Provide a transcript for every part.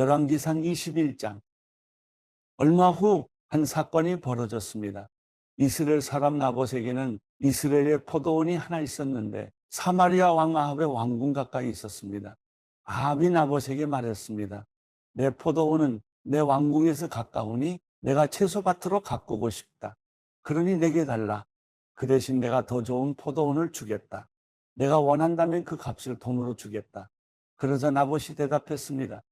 열왕기상 21장. 얼마 후 한 사건이 벌어졌습니다. 이스라엘 사람 나봇에게는 이스라엘의 포도원이 하나 있었는데 사마리아 왕 아합의 왕궁 가까이 있었습니다. 아합이 나봇에게 말했습니다. 내 포도원은 내 왕궁에서 가까우니 내가 채소밭으로 가꾸고 싶다. 그러니 내게 달라. 그 대신 내가 더 좋은 포도원을 주겠다. 내가 원한다면 그 값을 돈으로 주겠다. 그러자 나봇이 대답했습니다.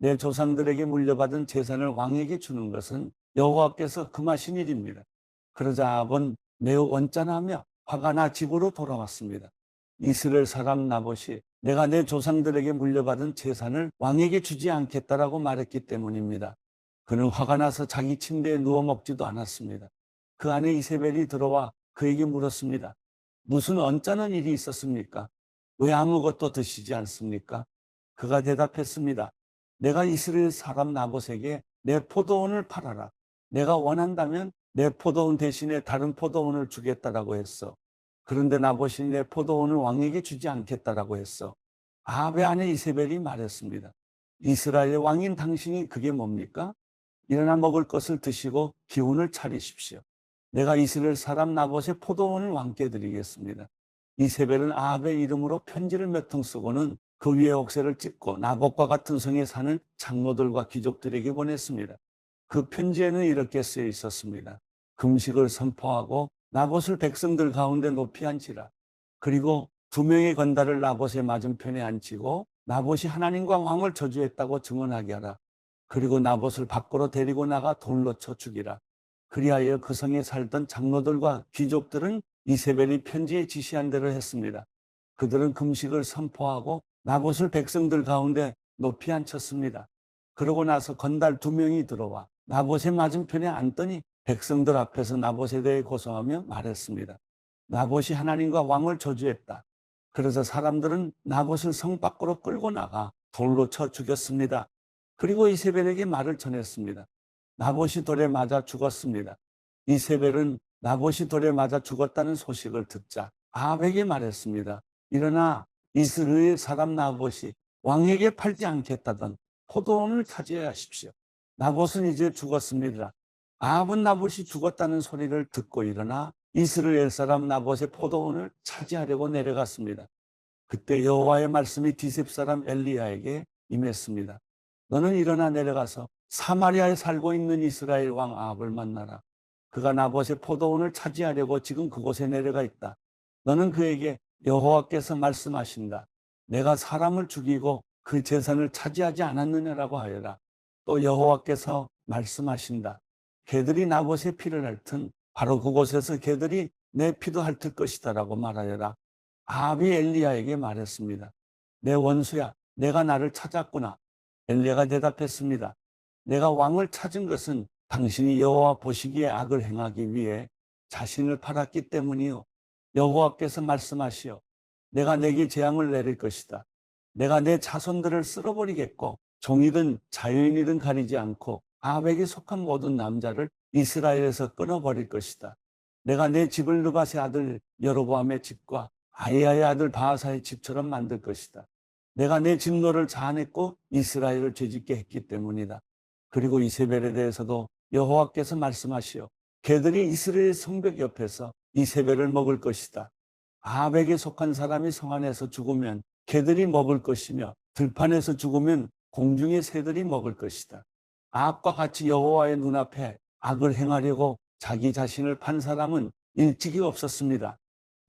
내 조상들에게 물려받은 재산을 왕에게 주는 것은 여호와께서 금하신 일입니다. 그러자 아합은 매우 언짢아하며 화가 나 집으로 돌아왔습니다. 이스라엘 사람 나봇이 내가 내 조상들에게 물려받은 재산을 왕에게 주지 않겠다라고 말했기 때문입니다. 그는 화가 나서 자기 침대에 누워 먹지도 않았습니다. 그 안에 이세벨이 들어와 그에게 물었습니다. 무슨 언짢은 일이 있었습니까? 왜 아무것도 드시지 않습니까? 그가 대답했습니다. 내가 이스라엘 사람 나봇에게 내 포도원을 팔아라. 내가 원한다면 내 포도원 대신에 다른 포도원을 주겠다라고 했어. 그런데 나봇이 내 포도원을 왕에게 주지 않겠다라고 했어. 아합의 아내 이세벨이 말했습니다. 이스라엘의 왕인 당신이 그게 뭡니까? 일어나 먹을 것을 드시고 기운을 차리십시오. 내가 이스라엘 사람 나봇의 포도원을 왕께 드리겠습니다. 이세벨은 아합의 이름으로 편지를 몇 통 쓰고는 그 위에 옥새를 찍고 나봇과 같은 성에 사는 장로들과 귀족들에게 보냈습니다. 그 편지에는 이렇게 쓰여 있었습니다. 금식을 선포하고 나봇을 백성들 가운데 높이 앉히라. 그리고 2명의 건달을 나봇의 맞은편에 앉히고 나봇이 하나님과 왕을 저주했다고 증언하게 하라. 그리고 나봇을 밖으로 데리고 나가 돌로 쳐 죽이라. 그리하여 그 성에 살던 장로들과 귀족들은 이세벨이 편지에 지시한 대로 했습니다. 그들은 금식을 선포하고 나봇을 백성들 가운데 높이 앉혔습니다. 그러고 나서 건달 2명이 들어와 나봇의 맞은편에 앉더니 백성들 앞에서 나봇에 대해 고소하며 말했습니다. 나봇이 하나님과 왕을 저주했다. 그래서 사람들은 나봇을 성 밖으로 끌고 나가 돌로 쳐 죽였습니다. 그리고 이세벨에게 말을 전했습니다. 나봇이 돌에 맞아 죽었습니다. 이세벨은 나봇이 돌에 맞아 죽었다는 소식을 듣자 아합에게 말했습니다. 일어나 이스라엘 사람 나봇이 왕에게 팔지 않겠다던 포도원을 차지해야 하십시오. 나봇은 이제 죽었습니다. 아합은 나봇이 죽었다는 소리를 듣고 일어나 이스라엘 사람 나봇의 포도원을 차지하려고 내려갔습니다. 그때 여호와의 말씀이 디셉 사람 엘리야에게 임했습니다. 너는 일어나 내려가서 사마리아에 살고 있는 이스라엘 왕 아합을 만나라. 그가 나봇의 포도원을 차지하려고 지금 그곳에 내려가 있다. 너는 그에게 여호와께서 말씀하신다. 내가 사람을 죽이고 그 재산을 차지하지 않았느냐라고 하여라. 또 여호와께서 말씀하신다. 개들이 나봇의 피를 핥은 바로 그곳에서 개들이 내 피도 핥을 것이다라고 말하여라. 아합이 엘리야에게 말했습니다. 내 원수야, 내가 나를 찾았구나. 엘리야가 대답했습니다. 내가 왕을 찾은 것은 당신이 여호와 보시기에 악을 행하기 위해 자신을 팔았기 때문이요. 여호와께서 말씀하시오. 내가 내게 재앙을 내릴 것이다. 내가 내 자손들을 쓸어버리겠고 종이든 자유인이든 가리지 않고 아합에게 속한 모든 남자를 이스라엘에서 끊어버릴 것이다. 내가 내 집을 느밧의 아들 여로보암의 집과 아히야의 아들 바하사의 집처럼 만들 것이다. 내가 내 진노를 자아냈고 이스라엘을 죄짓게 했기 때문이다. 그리고 이세벨에 대해서도 여호와께서 말씀하시오. 개들이 이스라엘 성벽 옆에서 이세벨을 먹을 것이다. 아합에게 속한 사람이 성 안에서 죽으면 개들이 먹을 것이며 들판에서 죽으면 공중의 새들이 먹을 것이다. 아합과 같이 여호와의 눈앞에 악을 행하려고 자기 자신을 판 사람은 일찍이 없었습니다.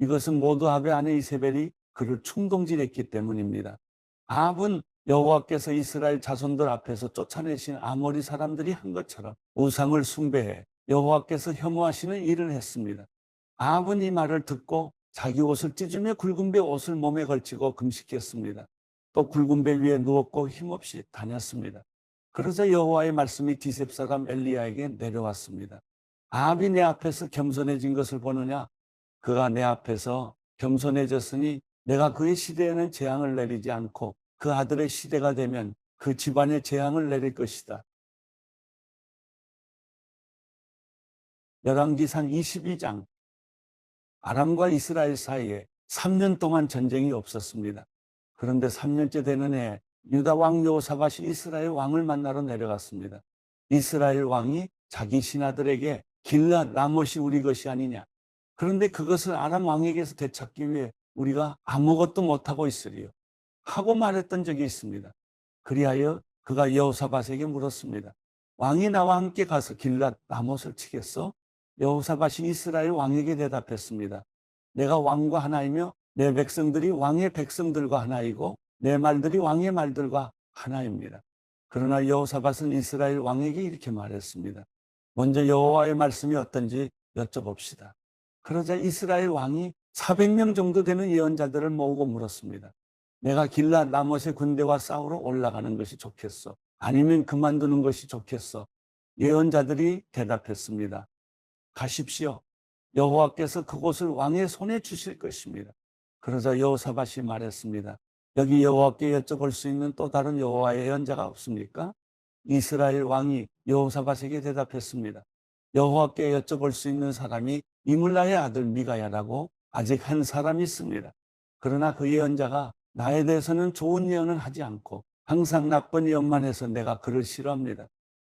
이것은 모두 아합의 아내 이세벨이 그를 충동질했기 때문입니다. 아합은 여호와께서 이스라엘 자손들 앞에서 쫓아내신 아모리 사람들이 한 것처럼 우상을 숭배해 여호와께서 혐오하시는 일을 했습니다. 아합은 이 말을 듣고 자기 옷을 찢으며 굵은 배 옷을 몸에 걸치고 금식했습니다. 또 굵은 배 위에 누웠고 힘없이 다녔습니다. 그러자 여호와의 말씀이 디셉 사람 엘리야에게 내려왔습니다. 아합이 내 앞에서 겸손해진 것을 보느냐? 그가 내 앞에서 겸손해졌으니 내가 그의 시대에는 재앙을 내리지 않고 그 아들의 시대가 되면 그 집안에 재앙을 내릴 것이다. 열왕기상 22장. 아람과 이스라엘 사이에 3년 동안 전쟁이 없었습니다. 그런데 3년째 되는 해 유다 왕 여호사밧이 이스라엘 왕을 만나러 내려갔습니다. 이스라엘 왕이 자기 신하들에게 길앗 라못이 우리 것이 아니냐. 그런데 그것을 아람 왕에게서 되찾기 위해 우리가 아무것도 못하고 있으리요. 하고 말했던 적이 있습니다. 그리하여 그가 여호사밧에게 물었습니다. 왕이 나와 함께 가서 길앗 라못을 치겠어? 여호사밧이 이스라엘 왕에게 대답했습니다. 내가 왕과 하나이며 내 백성들이 왕의 백성들과 하나이고 내 말들이 왕의 말들과 하나입니다. 그러나 여호사밧은 이스라엘 왕에게 이렇게 말했습니다. 먼저 여호와의 말씀이 어떤지 여쭤봅시다. 그러자 이스라엘 왕이 400명 정도 되는 예언자들을 모으고 물었습니다. 내가 길앗 라못의 군대와 싸우러 올라가는 것이 좋겠어? 아니면 그만두는 것이 좋겠어? 예언자들이 대답했습니다. 가십시오. 여호와께서 그곳을 왕의 손에 주실 것입니다. 그러자 여호사밧이 말했습니다. 여기 여호와께 여쭤볼 수 있는 또 다른 여호와의 예언자가 없습니까? 이스라엘 왕이 여호사밧에게 대답했습니다. 여호와께 여쭤볼 수 있는 사람이 이물라의 아들 미가야라고 아직 한 사람이 있습니다. 그러나 그 예언자가 나에 대해서는 좋은 예언을 하지 않고 항상 나쁜 예언만 해서 내가 그를 싫어합니다.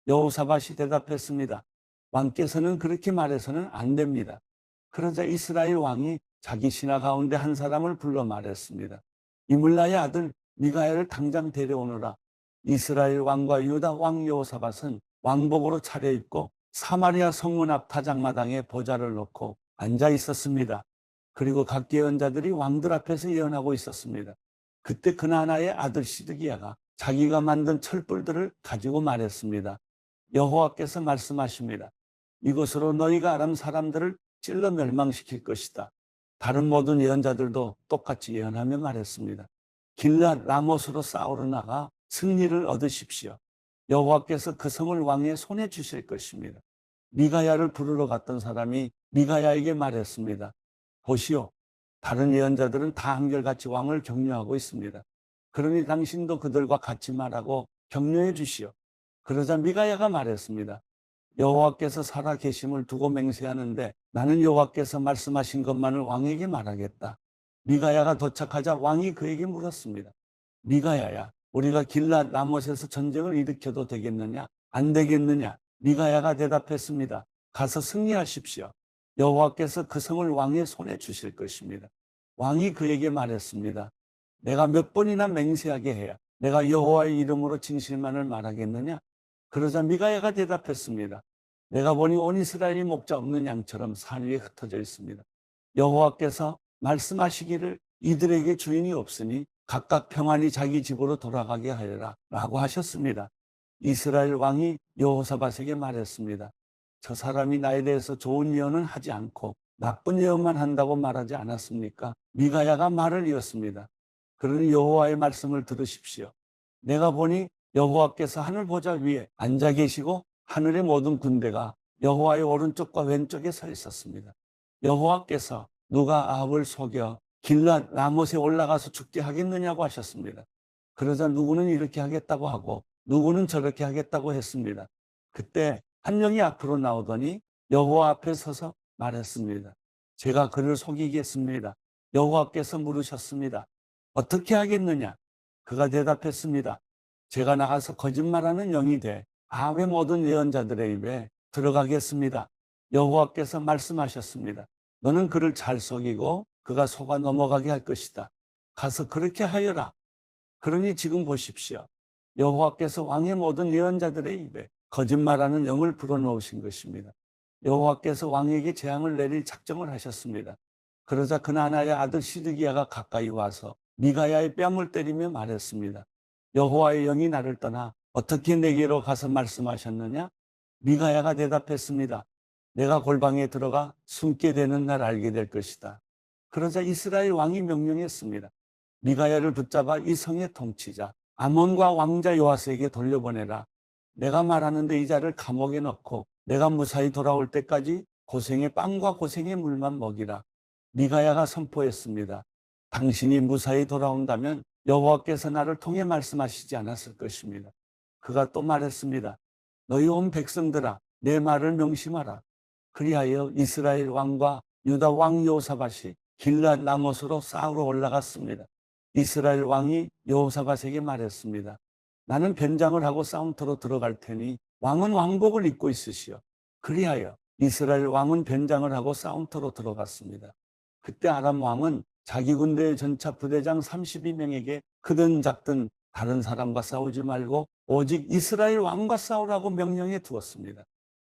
여호사밧이 대답했습니다. 왕께서는 그렇게 말해서는 안 됩니다. 그러자 이스라엘 왕이 자기 신하 가운데 한 사람을 불러 말했습니다. 이물라의 아들 미가야를 당장 데려오너라. 이스라엘 왕과 유다 왕 여호사밧은 왕복으로 차려입고 사마리아 성문 앞 타작마당에 보좌를 놓고 앉아 있었습니다. 그리고 각 예언자들이 왕들 앞에서 예언하고 있었습니다. 그때 그나나의 아들 시드기야가 자기가 만든 철불들을 가지고 말했습니다. 여호와께서 말씀하십니다. 이것으로 너희가 아람 사람들을 찔러 멸망시킬 것이다. 다른 모든 예언자들도 똑같이 예언하며 말했습니다. 길앗 라못으로 싸우러 나가 승리를 얻으십시오. 여호와께서 그 성을 왕의 손에 주실 것입니다. 미가야를 부르러 갔던 사람이 미가야에게 말했습니다. 보시오. 다른 예언자들은 다 한결같이 왕을 격려하고 있습니다. 그러니 당신도 그들과 같이 말하고 격려해 주시오. 그러자 미가야가 말했습니다. 여호와께서 살아 계심을 두고 맹세하는데 나는 여호와께서 말씀하신 것만을 왕에게 말하겠다. 미가야가 도착하자 왕이 그에게 물었습니다. 미가야야, 우리가 길앗 라못에서 전쟁을 일으켜도 되겠느냐? 안 되겠느냐? 미가야가 대답했습니다. 가서 승리하십시오. 여호와께서 그 성을 왕의 손에 주실 것입니다. 왕이 그에게 말했습니다. 내가 몇 번이나 맹세하게 해야 내가 여호와의 이름으로 진실만을 말하겠느냐? 그러자 미가야가 대답했습니다. 내가 보니 온 이스라엘이 목자 없는 양처럼 산 위에 흩어져 있습니다. 여호와께서 말씀하시기를 이들에게 주인이 없으니 각각 평안히 자기 집으로 돌아가게 하여라 라고 하셨습니다. 이스라엘 왕이 여호사밧에게 말했습니다. 저 사람이 나에 대해서 좋은 예언은 하지 않고 나쁜 예언만 한다고 말하지 않았습니까? 미가야가 말을 이었습니다. 그러니 여호와의 말씀을 들으십시오. 내가 보니 여호와께서 하늘 보좌 위에 앉아 계시고 하늘의 모든 군대가 여호와의 오른쪽과 왼쪽에 서 있었습니다. 여호와께서 누가 아합을 속여 길앗 라못에 올라가서 죽게 하겠느냐고 하셨습니다. 그러자 누구는 이렇게 하겠다고 하고 누구는 저렇게 하겠다고 했습니다. 그때 한 명이 앞으로 나오더니 여호와 앞에 서서 말했습니다. 제가 그를 속이겠습니다. 여호와께서 물으셨습니다. 어떻게 하겠느냐? 그가 대답했습니다. 제가 나가서 거짓말하는 영이 돼 아합의 모든 예언자들의 입에 들어가겠습니다. 여호와께서 말씀하셨습니다. 너는 그를 잘 속이고 그가 속아 넘어가게 할 것이다. 가서 그렇게 하여라. 그러니 지금 보십시오. 여호와께서 왕의 모든 예언자들의 입에 거짓말하는 영을 불어넣으신 것입니다. 여호와께서 왕에게 재앙을 내릴 작정을 하셨습니다. 그러자 그나나의 아들 시드기야가 가까이 와서 미가야의 뺨을 때리며 말했습니다. 여호와의 영이 나를 떠나 어떻게 내게로 가서 말씀하셨느냐? 미가야가 대답했습니다. 내가 골방에 들어가 숨게 되는 날 알게 될 것이다. 그러자 이스라엘 왕이 명령했습니다. 미가야를 붙잡아 이 성의 통치자 아몬과 왕자 요아스에게 돌려보내라. 내가 말하는데 이 자를 감옥에 넣고 내가 무사히 돌아올 때까지 고생의 빵과 고생의 물만 먹이라. 미가야가 선포했습니다. 당신이 무사히 돌아온다면 여호와께서 나를 통해 말씀하시지 않았을 것입니다. 그가 또 말했습니다. 너희 온 백성들아 내 말을 명심하라. 그리하여 이스라엘 왕과 유다 왕 여호사밧이 길앗 라못으로 싸우러 올라갔습니다. 이스라엘 왕이 여호사밧에게 말했습니다. 나는 변장을 하고 싸움터로 들어갈 테니 왕은 왕복을 입고 있으시오. 그리하여 이스라엘 왕은 변장을 하고 싸움터로 들어갔습니다. 그때 아람 왕은 자기 군대의 전차 부대장 32명에게 크든 작든 다른 사람과 싸우지 말고 오직 이스라엘 왕과 싸우라고 명령해 두었습니다.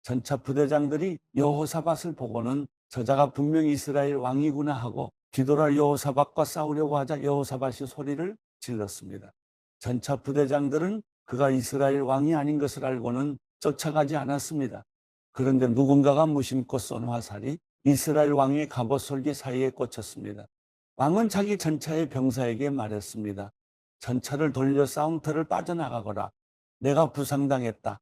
전차 부대장들이 여호사밧을 보고는 저자가 분명히 이스라엘 왕이구나 하고 뒤돌아 여호사밧과 싸우려고 하자 여호사밧이 소리를 질렀습니다. 전차 부대장들은 그가 이스라엘 왕이 아닌 것을 알고는 쫓아가지 않았습니다. 그런데 누군가가 무심코 쏜 화살이 이스라엘 왕의 갑옷 솔기 사이에 꽂혔습니다. 왕은 자기 전차의 병사에게 말했습니다. 전차를 돌려 싸움터를 빠져나가거라. 내가 부상당했다.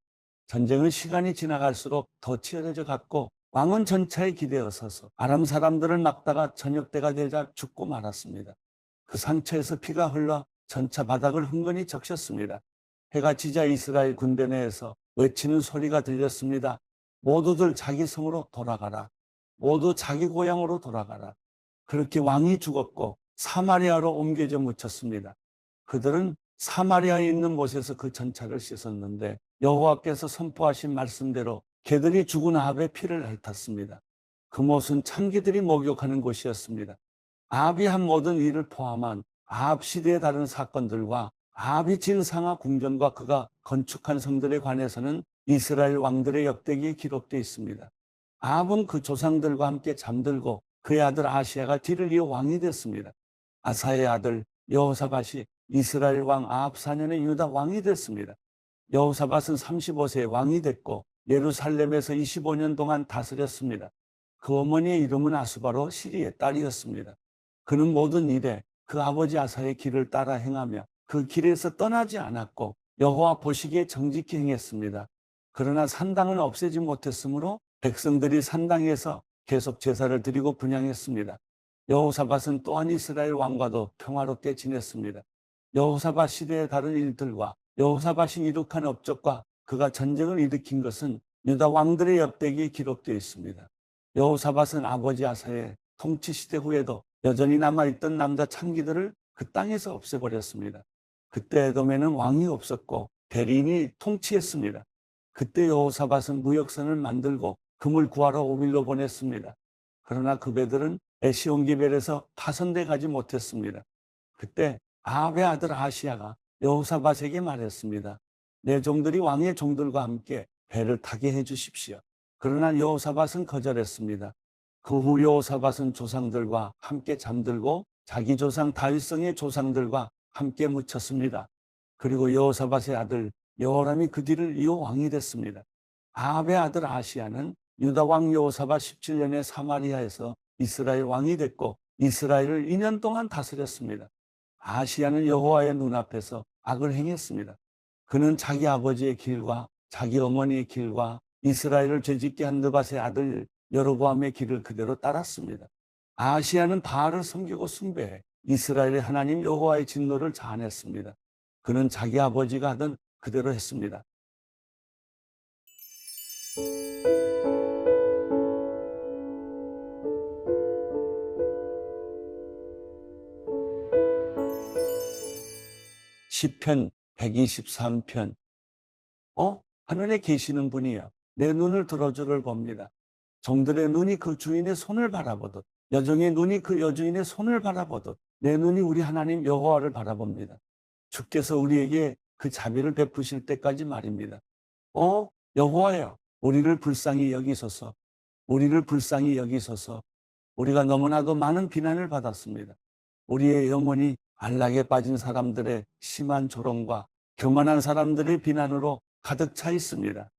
전쟁은 시간이 지나갈수록 더 치열해져 갔고 왕은 전차에 기대어 서서 아람 사람들을 막다가 저녁 때가 되자 죽고 말았습니다. 그 상처에서 피가 흘러 전차 바닥을 흥건히 적셨습니다. 해가 지자 이스라엘 군대 내에서 외치는 소리가 들렸습니다. 모두들 자기 성으로 돌아가라. 모두 자기 고향으로 돌아가라. 그렇게 왕이 죽었고 사마리아로 옮겨져 묻혔습니다. 그들은 사마리아에 있는 못에서 그 전차를 씻었는데 여호와께서 선포하신 말씀대로 개들이 죽은 아합의 피를 핥았습니다. 그 못은 참개들이 목욕하는 곳이었습니다. 아합이 한 모든 일을 포함한 아합 시대의 다른 사건들과 아합이 지은 상하 궁전과 그가 건축한 성들에 관해서는 이스라엘 왕들의 역대기에 기록되어 있습니다. 아합은 그 조상들과 함께 잠들고 그의 아들 아시야가 뒤를 이어 왕이 됐습니다. 아사의 아들 여호사밧이 이스라엘 왕 아합 4년의 유다 왕이 됐습니다. 여호사밧은 35세에 왕이 됐고 예루살렘에서 25년 동안 다스렸습니다. 그 어머니의 이름은 아수바로 시리의 딸이었습니다. 그는 모든 일에 그 아버지 아사의 길을 따라 행하며 그 길에서 떠나지 않았고 여호와 보시기에 정직히 행했습니다. 그러나 산당은 없애지 못했으므로 백성들이 산당에서 계속 제사를 드리고 분향했습니다. 여호사밧은 또한 이스라엘 왕과도 평화롭게 지냈습니다. 여호사밧 시대의 다른 일들과 여호사밧이 이룩한 업적과 그가 전쟁을 일으킨 것은 유다 왕들의 역대기에 기록되어 있습니다. 여호사밧은 아버지 아사의 통치 시대 후에도 여전히 남아있던 남자 창기들을 그 땅에서 없애버렸습니다. 그때 에돔에는 왕이 없었고 대리인이 통치했습니다. 그때 여호사밧은 무역선을 만들고 금을 구하러 오빌로 보냈습니다. 그러나 그 배들은 에시온게벨에서 파손돼 가지 못했습니다. 그때 아합의 아들 아시야가 여호사밧에게 말했습니다. 내 종들이 왕의 종들과 함께 배를 타게 해주십시오. 그러나 여호사밧은 거절했습니다. 그 후 여호사밧은 조상들과 함께 잠들고 자기 조상 다윗성의 조상들과 함께 묻혔습니다. 그리고 여호사밧의 아들 여호람이 그 뒤를 이어 왕이 됐습니다. 아합의 아들 아시야는 유다 왕 여호사밧 17년에 사마리아에서 이스라엘 왕이 됐고 이스라엘을 2년 동안 다스렸습니다. 아시야는 여호와의 눈앞에서 악을 행했습니다. 그는 자기 아버지의 길과 자기 어머니의 길과 이스라엘을 죄짓게 한 느밧의 아들 여로보암의 길을 그대로 따랐습니다. 아시야는 바알을 섬기고 숭배해 이스라엘의 하나님 여호와의 진노를 자아냈습니다. 그는 자기 아버지가 하던 그대로 했습니다. 시편 123편. 하늘에 계시는 분이여 내 눈을 들어주를 봅니다. 종들의 눈이 그 주인의 손을 바라보듯 여종의 눈이 그 여주인의 손을 바라보듯 내 눈이 우리 하나님 여호와를 바라봅니다. 주께서 우리에게 그 자비를 베푸실 때까지 말입니다. 여호와여 우리를 불쌍히 여기소서. 우리를 불쌍히 여기소서. 우리가 너무나도 많은 비난을 받았습니다. 우리의 영혼이 안락에 빠진 사람들의 심한 조롱과 교만한 사람들의 비난으로 가득 차 있습니다.